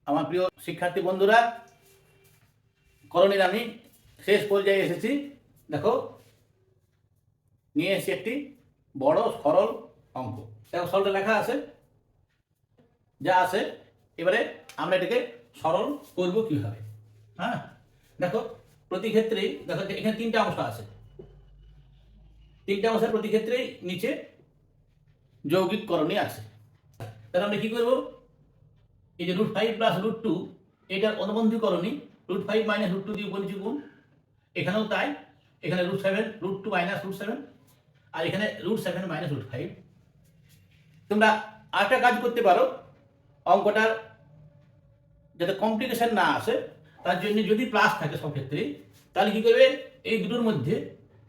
আমার প্রিয় শিক্ষার্থী বন্ধুরা, করণীর আমি শেষ পর্যায়ে এসেছি। দেখো, নিয়ে এসেছি একটি বড় সরল অঙ্ক। দেখো, সরলটা লেখা আছে, যা আছে। এবারে আমরা এটাকে সরল করব কিভাবে। হ্যাঁ, দেখো, প্রতি ক্ষেত্রেই দেখো এখানে তিনটা অংশ আছে। তিনটা অংশের প্রতি ক্ষেত্রেই নিচে যৌগিক করণী আছে। তাহলে আমরা কি করব? এই যে √5 + √2, এটার অনুবন্ধী করণী √5 - √2 দিয়ে উপর নিচে গুণ। এখানেও তাই, এখানে √7 √2 - √7, আর এখানে √7 - √5। তোমরা আরেকটা কাজ করতে পারো, অঙ্কটার যাতে কমপ্লিকেশন না আসে তার জন্য যদি প্লাস থাকে সব ক্ষেত্রেই, তাহলে কি করবে? এই দুটোর মধ্যে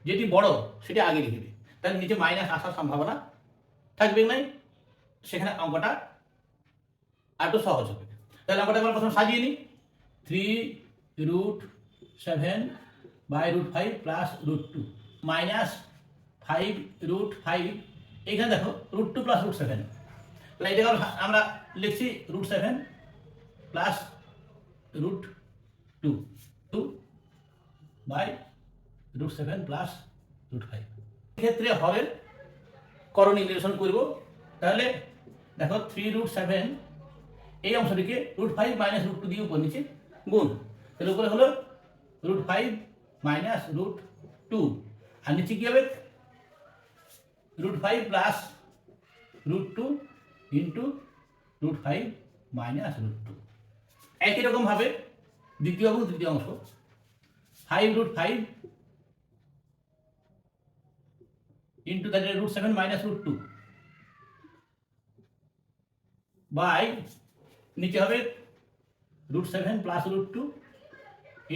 যেটি বড় সেটি আগে লিখবে, তাহলে নিচে মাইনাস আসার সম্ভাবনা থাকবে না, সেখানে অঙ্কটা আর একটু সহজ হবে। তাহলে অঙ্কটা আমরা প্রথমে সাজিয়ে নিই। 3√7 / √5 + √2 -5 √5। এখানে দেখো √2 + √7, তাহলে এটা আমরা লিখছি √7 + √2 /√7 + √5। এক্ষেত্রে হরের করণী নির্দেশন করব। তাহলে দেখো, 3√7 এই অংশটিকে √5 - √2 দিয়ে উপর নিচে গুণ। তাহলে উপরে হলো √5 - √2, আর নিচে কি হবে? √5 + √2 × √5 - √2। একই রকম ভাবে দ্বিতীয় এবং তৃতীয় অংশ, 5√5 × √7 - √2 বাই নিচে হবে √7 + √2 ×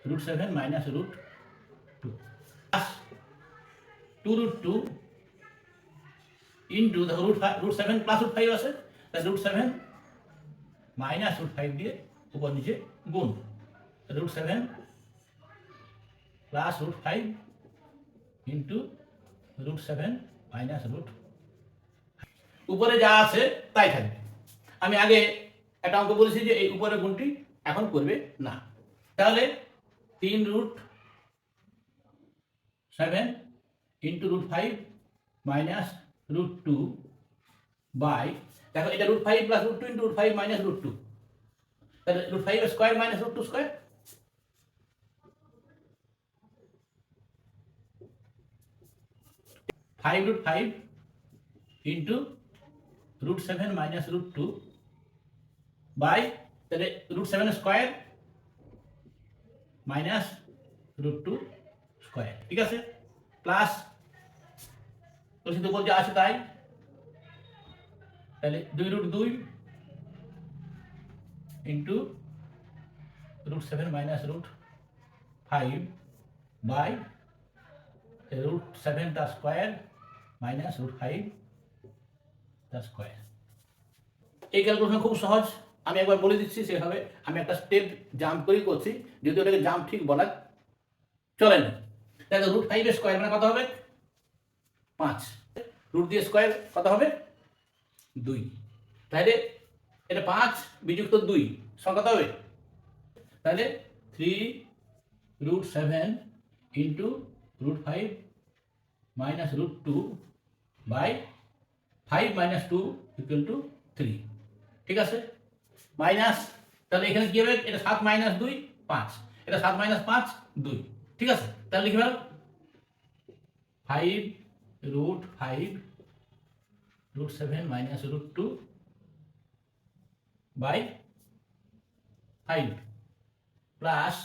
√7 - √2 প্লাস 2√2 ইন্টু দেখো √7 + √5 আছে, তাই √7 - √5 দিয়ে উপর নিচে গুণ। √7 + √5 × √7 - √5। উপরে যা আছে তাই থাকবে। আমি আগে একটা অঙ্ক বলেছি যে এই উপরের গুণটি এখন করবে না। তাহলে 3√7 × √5 - √2 বাই, দেখো এটা √5 + √2 × √5 - √2, তাহলে √5 স্কয়ার - √2 স্কয়ার, 5√5 × √7 - √2 বাই, তাহলে √7 স্কয়ার - √2 স্কয়ার, ঠিক আছে, প্লাস রশিদ উপর যা আছে তাই। তাহলে 2√2 × √7 - √5 বাই √7 তার স্কয়ার -√5 তার স্কয়ার। এই ক্যালকুলেশন খুব সহজ, আমি একবার বলে দিচ্ছি সেভাবে। আমি একটা স্টেপ জাম্প করেই করছি, যদি ওটাকে জাম্প ঠিক বলা চলে না। তাহলে √5 এর স্কয়ার মানে কত হবে? 5। √ দিয়ে স্কয়ার কত হবে? 2। তাহলে এটা 5 বিযুক্ত 2 সমান কত হবে? তাহলে 3√7 × √5 - √2 বাই 5 - 2 = 3, ঠিক আছে, মাইনাস। তাহলে এখানে কি হবে? এটা 7 - 2 5, এটা 7 - 5 2, ঠিক আছে। তাহলে লিখে ফেল 5√5 √7 - √2 বাই 5 প্লাস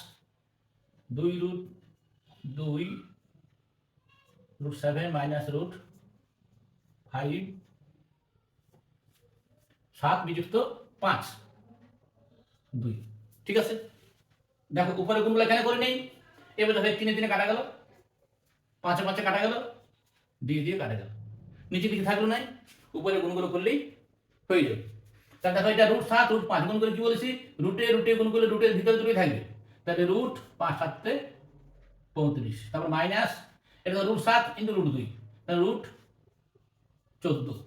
2√2 √7 - √5 7 বিযুক্ত 5 2, ঠিক আছে। দেখো উপরে গুণগুলো এখানে করে নেই। এবার দেখো 3 3 কাটা গেল, 5 5 কাটা গেল, 2 দিয়ে কাটা গেল, নিচে কিছু থাকলো নাই। উপরে গুণগুলো করলেই হয়ে যাবে। তাহলে দেখো এটা √7 √5 গুণ করে কি বলেছি? রুটে গুণ করলে রুটের ভিতরে দুটোই থাকবে। তাহলে √5 7 35, তারপর মাইনাস এটা √7 × √2, তাহলে √14,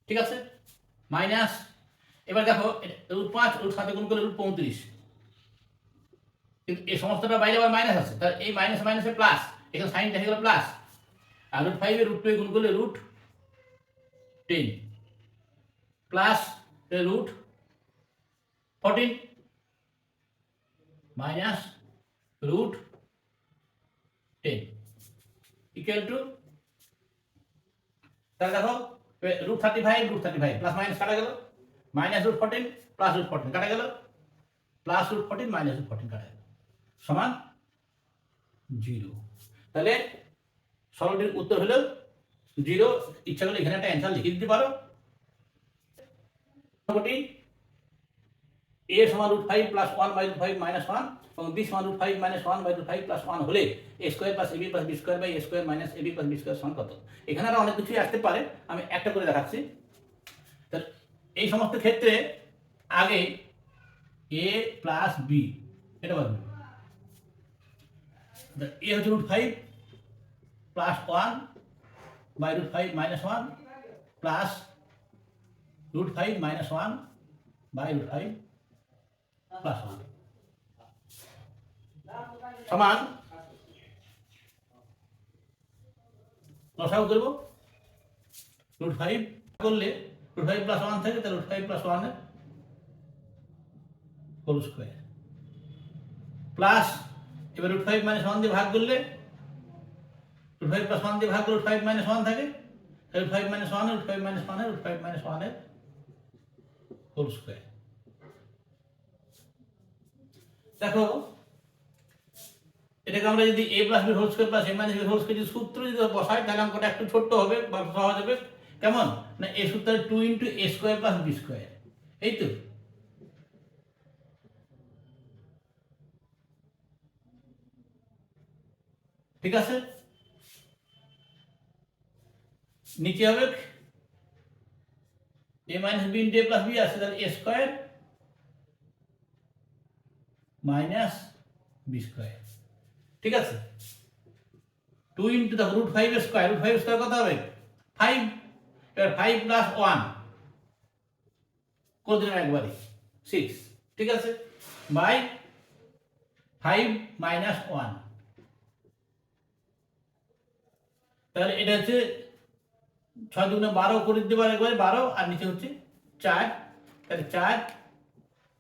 ঠিক আছে, মাইনাস এবার দেখো √5 √7 গুণ করলে √35, কিন্তু এই সমস্তটা বাইরে আবার মাইনাস আছে, তাহলে এই মাইনাস মাইনাসে প্লাস, এখানে সাইনটা হয়ে গেল প্লাস, আর √5 এর √2 গুণ করলে √10 প্লাস √14 মাইনাস √10 ইকুয়াল টু, তাহলে দেখো √35 প্লাস মাইনাস কাটা গেল, মাইনাস √14 প্লাস √14 কাটা গেল, প্লাস √14 মাইনাস √14 কাটা গেল, সমান 0। তাহলে সরলটির উত্তর হলো 0। ইচ্ছা করলে এখানে একটা অ্যান্সার লিখে দিতে পারো। মোটামুটি a সমান √5 প্লাস 1 বাই √5 মাইনাস 1 এবং b সমান √5 মাইনাস 1 বাই √5 প্লাস 1 হলে a square plus ab plus b square by a square minus ab plus b square সমান কত? এখানে আরো অনেক কিছুই আসতে পারে, আমি একটা করে দেখাচ্ছি। তাহলে এই সমস্ত ক্ষেত্রে আগে a প্লাস b এটা বলবো, a হচ্ছে √5 plus 1 by √5 minus 1 plus √5 minus 1 by √5 plus 1 সমান, লসাগু করব, √5 করলে √5 প্লাস 1 থাকে, তাহলে √5 প্লাস 1 এর হোল স্কয়ার প্লাস, এবার √5 মাইনাস 1 দিয়ে ভাগ করলে √5 প্লাস 1 দিয়ে ভাগ করলে √5 মাইনাস 1 থাকে, তাহলে √5 মাইনাস 1 এর √5 মাইনাস 1 এর √5 মাইনাস 1 এর হোল স্কয়ার। দেখো এটাকে আমরা যদি a plus b whole square plus a minus b whole square যদি সূত্র যদি বসাই, তাহলে অঙ্কটা একটু ছোট্ট হবে বা সহজ হবে। কেমন না, এই সূত্রে 2 into a square plus b square, এই তো। ঠিক আছে, নিচে হবে a minus b into a plus b আছে, তাহলে a square minus b square. ঠিক আছে, 2 ইনটু দেখো √5 স্কয়ার, √5 স্কয়ার কত হবে 5, এবার 5 প্লাস 1 করে দিলাম একবারে 6। ঠিক আছে, বাই 5 মাইনাস 1, তাহলে এটা হচ্ছে 6 দুগুণে 12 করে দিতে পারে একবারে 12, আর নিচে হচ্ছে 4, তাহলে 4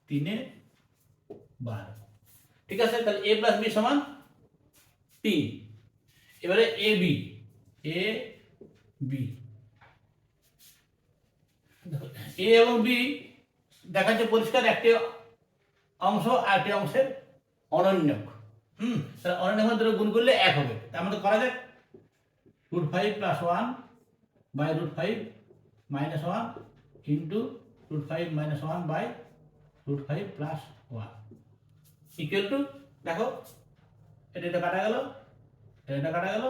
3 12। ঠিক আছে, তাহলে a প্লাস b সমান 3। এবারে a b a এবং b দেখাচ্ছে পরিষ্কার একটি অংশ আর একটি অংশের অনন্যক। তাহলে অনন্যক মধ্যে গুণ করলে 1 হবে, তার মধ্যে করা যাক √5 plus 1 by √5 minus 1 into √5 minus 1 by √5 plus 1 equal to, দেখো এটা কাটা গেল, এটা কাটা গেল,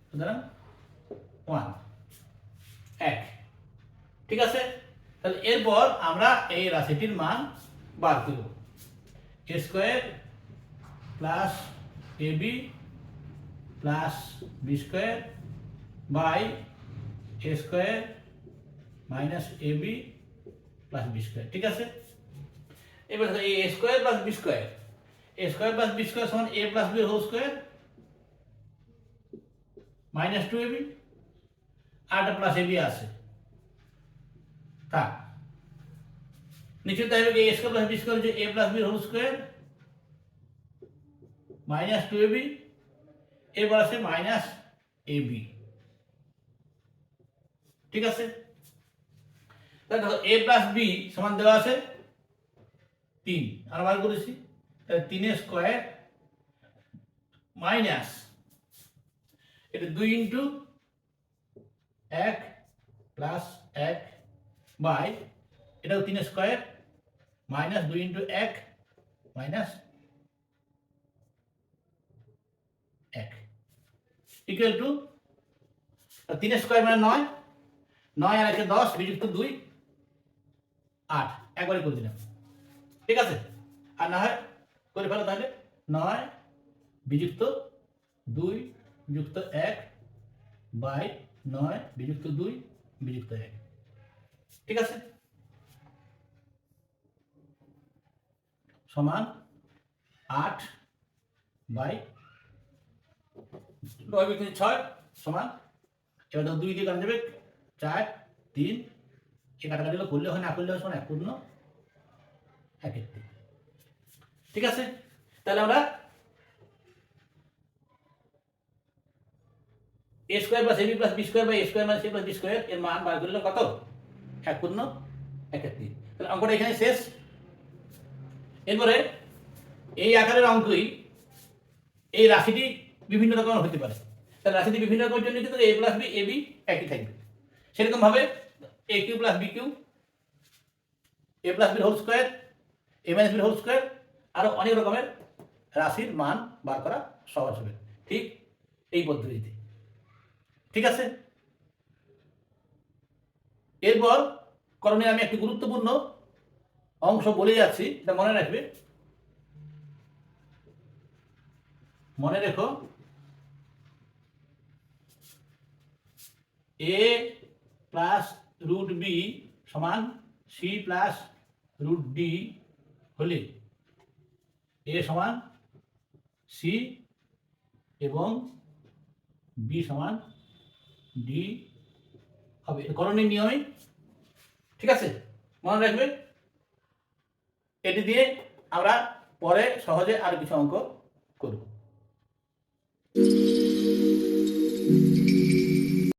সুতরাং 1 1। ঠিক আছে, তাহলে এরপর আমরা এই রাশিটির মান বার করব। a square plus ab plus b square by a square minus ab plus b square. ঠিক আছে, এবার a square plus b square, a square plus b square সমান a plus b whole square minus 2ab, আর plus ab আছে, থাক। নিচে তাই হবে a square plus b square হচ্ছে a plus b whole square minus 2ab, এবার আছে মাইনাস ab। ঠিক আছে, তাহলে দেখো a প্লাস b সমান দেওয়া আছে 3, আমরা বার করেছি, তাহলে 3 স্কয়ার মাইনাস এটা 2 ইনটু 1 প্লাস 1 বাই এটাও 3 square minus 2 into 1 minus 1 equal two 3 square মানে 9, 9 আর 1 10 বিযুক্ত 2 8, একবারে করে দিলাম। ঠিক আছে, আর না হয় করে ফেলো, তাহলে 9 বিযুক্ত 2 যুক্ত 1 বাই 9 বিযুক্ত 2 বিযুক্ত 1। ঠিক আছে, সমান 8/9 সমান, এবার তো 2 দিয়ে কাটা যাবে 4 3, এই কাটাকাটিগুলো করলে হয়, না করলে হয়, সমান 1/1 ঠিক আছে। তাহলে আমরা a square plus ab plus b square by a square minus a plus b square এর মান বার করলে কত? 1/1। তাহলে অঙ্কটা এখানে শেষ। এরপরে এই আকারের অঙ্কই এই রাশিটি বিভিন্ন রকমের হতে পারে। তাহলে রাশিটি বিভিন্ন রকমের জন্য কিন্তু a প্লাস b ab একই থাকবে। সেরকম ভাবে a cube plus b cube, a plus b whole square, a minus b whole square, আরো অনেক রকমের রাশির মান বার করা সহজ হবে ঠিক এই পদ্ধতিতে। ঠিক আছে। এরপর করণীয় আমি একটি গুরুত্বপূর্ণ অংশ বলে যাচ্ছি, এটা মনে রাখবে। মনে রেখো, a প্লাস রুট বি সমান সি প্লাস রুট ডি হলে a সমান সি এবং বি সমান ডি হবে, করণীয় নিয়মে। ঠিক আছে, মনে রাখবে। এটি দিয়ে আমরা পরে সহজে আরো কিছু অঙ্ক করব।